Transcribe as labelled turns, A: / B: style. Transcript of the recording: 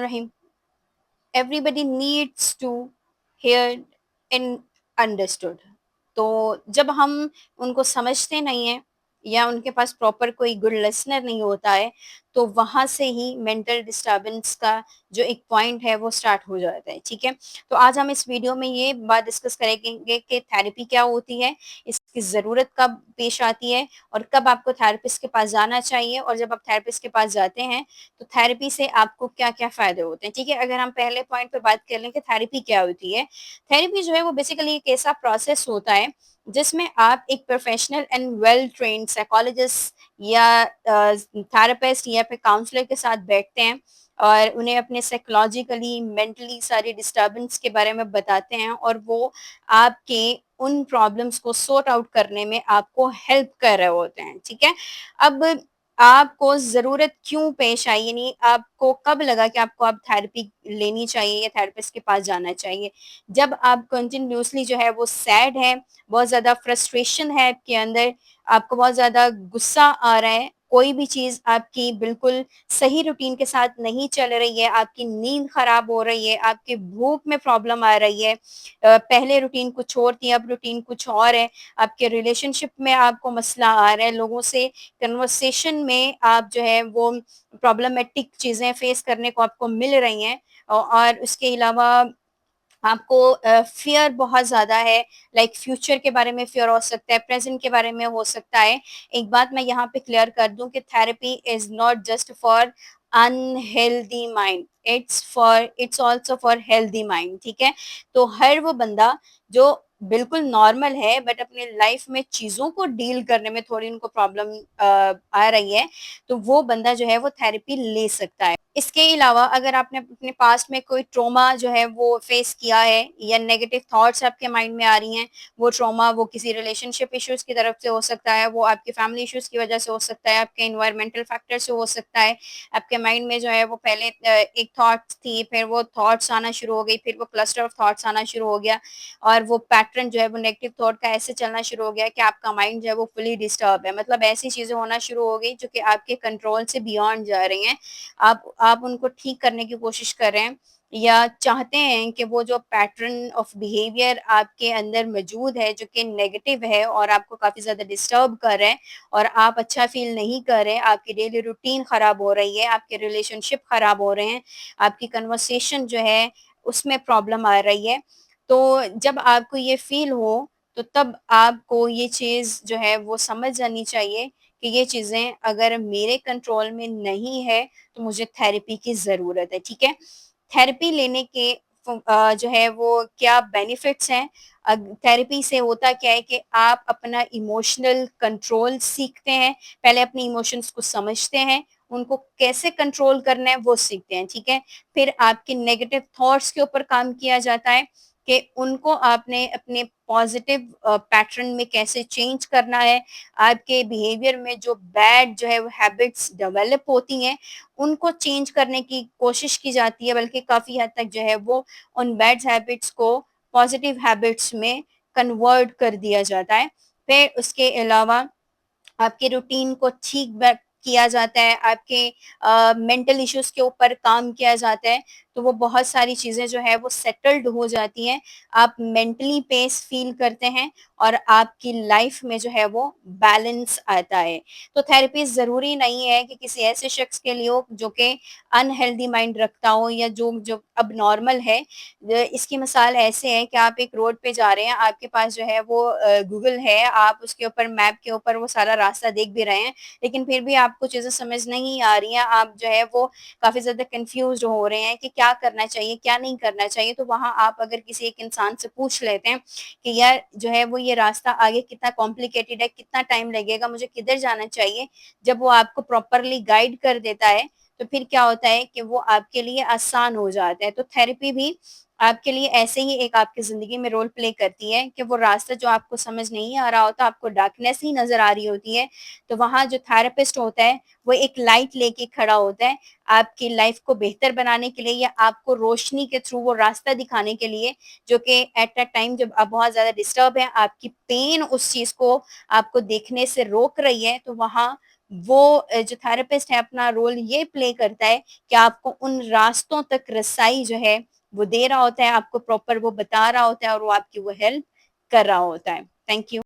A: Rahim. Everybody needs to hear and understood. तो जब हम उनको समझते नहीं हैं या उनके पास प्रॉपर कोई गुड लिसनर नहीं होता है, तो वहाँ से ही मेंटल डिस्टर्बेंस का जो एक पॉइंट है वो स्टार्ट हो जाता है, ठीक है? तो आज हम इस वीडियो में ये बात डिस्कस करेंगे कि थेरेपी क्या होती है, इसकी ज़रूरत कब पेश आती है और कब आपको थेरेपिस्ट के पास जाना चाहिए, और जब आप थेरेपिस्ट के पास जाते हैं तो थेरेपी से आपको क्या-क्या फ़ायदे होते हैं, ठीक है? अगर हम पहले पॉइंट पे बात कर लें कि थेरेपी क्या होती है। थेरेपी जो है वो बेसिकली एक ऐसा प्रोसेस होता है जिसमें आप एक professional and well trained psychologist या थेरेपिस्ट या फिर काउंसलर के साथ बैठते हैं और उन्हें अपने साइकोलॉजिकली, मेंटली सारी डिस्टर्बेंस के बारे में बताते हैं, और वो आपके उन प्रॉब्लम्स को सॉर्ट आउट करने में आपको हेल्प कर रहे होते हैं, ठीक है? अब आपको ज़रूरत क्यों पेश आई, यानी आपको कब लगा कि आपको अब थेरेपी लेनी चाहिए या थेरेपिस्ट के पास जाना चाहिए? जब आप कंटिन्यूअसली जो है वो सैड हैं, बहुत ज़्यादा फ्रस्ट्रेशन है आपके अंदर, आपको बहुत ज़्यादा गुस्सा आ रहा है, कोई भी चीज़ आपकी बिल्कुल सही रूटीन के साथ नहीं चल रही है, आपकी नींद खराब हो रही है, आपकी भूख में प्रॉब्लम आ रही है, पहले रूटीन कुछ और थी, अब रूटीन कुछ और है, आपके रिलेशनशिप में आपको मसला आ रहा है, लोगों से कन्वर्सेशन में आप जो है वो प्रॉब्लमेटिक चीज़ें फेस करने को आपको मिल रही हैं, और उसके अलावा आपको फ़ियर बहुत ज़्यादा है, लाइक फ्यूचर के बारे में फ़ियर हो सकता है, प्रेज़ेंट के बारे में हो सकता है। एक बात मैं यहाँ पे क्लियर कर दूँ कि therapy is not just for unhealthy mind, it's also for healthy mind, ठीक है? तो हर वो बंदा जो बिल्कुल नॉर्मल है बट अपनी लाइफ़ में चीज़ों को डील करने में थोड़ी उनको प्रॉब्लम आ रही है, तो वो बंदा जो है वो थेरेपी ले सकता है। इसके अलावा अगर आपने अपने पास्ट में कोई ट्रॉमा जो है वो फेस किया है या नेगेटिव थॉट्स आपके माइंड में आ रही हैं, वो ट्रॉमा वो किसी रिलेशनशिप इश्यूज़ की तरफ से हो सकता है, वो आपके फैमिली इश्यूज़ की वजह से हो सकता है, आपके एनवायरमेंटल फैक्टर से हो सकता है, आपके माइंड में जो है वो पहले एक थॉट्स थी, फिर वो थॉट्स आना शुरू हो गई, फिर वो क्लस्टर ऑफ थॉट्स आना शुरू हो गया, और वो पैटर्न जो है वो नेगेटिव थॉट का ऐसे चलना शुरू हो गया कि आपका माइंड जो है वो फुली डिस्टर्ब है। मतलब ऐसी चीज़ें होना शुरू हो गई जो कि आपके कंट्रोल से बियॉन्ड जा रही हैं। आप उनको ठीक करने की कोशिश कर रहे हैं या चाहते हैं कि वो जो पैटर्न ऑफ बिहेवियर आपके अंदर मौजूद है जो कि नेगेटिव है और आपको काफ़ी ज़्यादा डिस्टर्ब कर रहे हैं और आप अच्छा फ़ील नहीं कर रहे, आपकी डेली रूटीन ख़राब हो रही है, आपके रिलेशनशिप ख़राब हो रहे हैं, आपकी कन्वर्सेशन जो है उसमें प्रॉब्लम आ रही है। तो जब आपको ये फ़ील हो, तो तब आपको ये चीज़ जो है वो समझ जानी चाहिए कि ये चीज़ें अगर मेरे कंट्रोल में नहीं है, तो मुझे थेरेपी की ज़रूरत है, ठीक है? थेरेपी लेने के जो है वो क्या बेनिफिट्स हैं? थेरेपी से होता क्या है कि आप अपना इमोशनल कंट्रोल सीखते हैं, पहले अपने इमोशंस को समझते हैं, उनको कैसे कंट्रोल करना है वो सीखते हैं, ठीक है? फिर आपके नेगेटिव थॉट्स के ऊपर काम किया जाता है कि उनको आपने अपने पॉज़िटिव पैटर्न में कैसे चेंज करना है, आपके बिहेवियर में जो बैड जो है वो हैबिट्स डेवलप होती हैं, उनको चेंज करने की कोशिश की जाती है, बल्कि काफ़ी हद तक जो है वो उन बैड हैबिट्स को पॉजिटिव हैबिट्स में कन्वर्ट कर दिया जाता है। फिर उसके अलावा आपके रूटीन को ठीक किया जाता है, आपके मेंटल इश्यूज़ के ऊपर काम किया जाता है, तो वो बहुत सारी चीज़ें जो है वो सेटल्ड हो जाती हैं। आप मेंटली पीस फ़ील करते हैं और आपकी लाइफ़ में जो है वो बैलेंस आता है। तो थेरेपी ज़रूरी नहीं है कि किसी ऐसे शख्स के लिए हो जो कि अनहेल्दी माइंड रखता हो या जो जो अबनॉर्मल है। इसकी मिसाल ऐसे है कि आप एक रोड पे जा रहे हैं, आपके पास जो है वो गूगल है, आप उसके ऊपर मैप के ऊपर वो सारा रास्ता देख भी रहे हैं, लेकिन फिर भी आपको चीज़ें समझ नहीं आ रही हैं, आप जो है वो काफ़ी ज़्यादा कन्फ्यूज़्ड हो रहे हैं कि क्या करना चाहिए, क्या नहीं करना चाहिए। तो वहाँ आप अगर किसी एक इंसान से पूछ लेते हैं कि यार जो है वो ये रास्ता आगे कितना कॉम्प्लिकेटेड है, कितना टाइम लगेगा, मुझे किधर जाना चाहिए? जब वो आपको प्रॉपरली गाइड कर देता है, तो फिर क्या होता है कि वो आपके लिए आसान हो जाता है। तो थेरेपी भी आपके लिए ऐसे ही एक आपकी ज़िंदगी में रोल प्ले करती है कि वो रास्ता जो आपको समझ नहीं आ रहा होता, आपको डार्कनेस ही नज़र आ रही होती है, तो वहाँ जो थेरेपिस्ट होता है, वो एक लाइट लेके खड़ा होता है, आपकी लाइफ़ को बेहतर बनाने के लिए या आपको रोशनी के थ्रू वो रास्ता दिखाने के लिए, जो कि एट अ टाइम जब आप बहुत ज़्यादा डिस्टर्ब हैं, आपकी पेन उस चीज़ को आपको देखने से रोक रही है, तो वहाँ وہ جو تھراپسٹ ہے اپنا رول یہ پلے کرتا ہے کہ آپ کو ان راستوں تک رسائی جو ہے وہ دے رہا ہوتا ہے، آپ کو پراپر وہ بتا رہا ہوتا ہے اور وہ آپ کی وہ ہیلپ کر رہا ہوتا ہے۔ Thank you.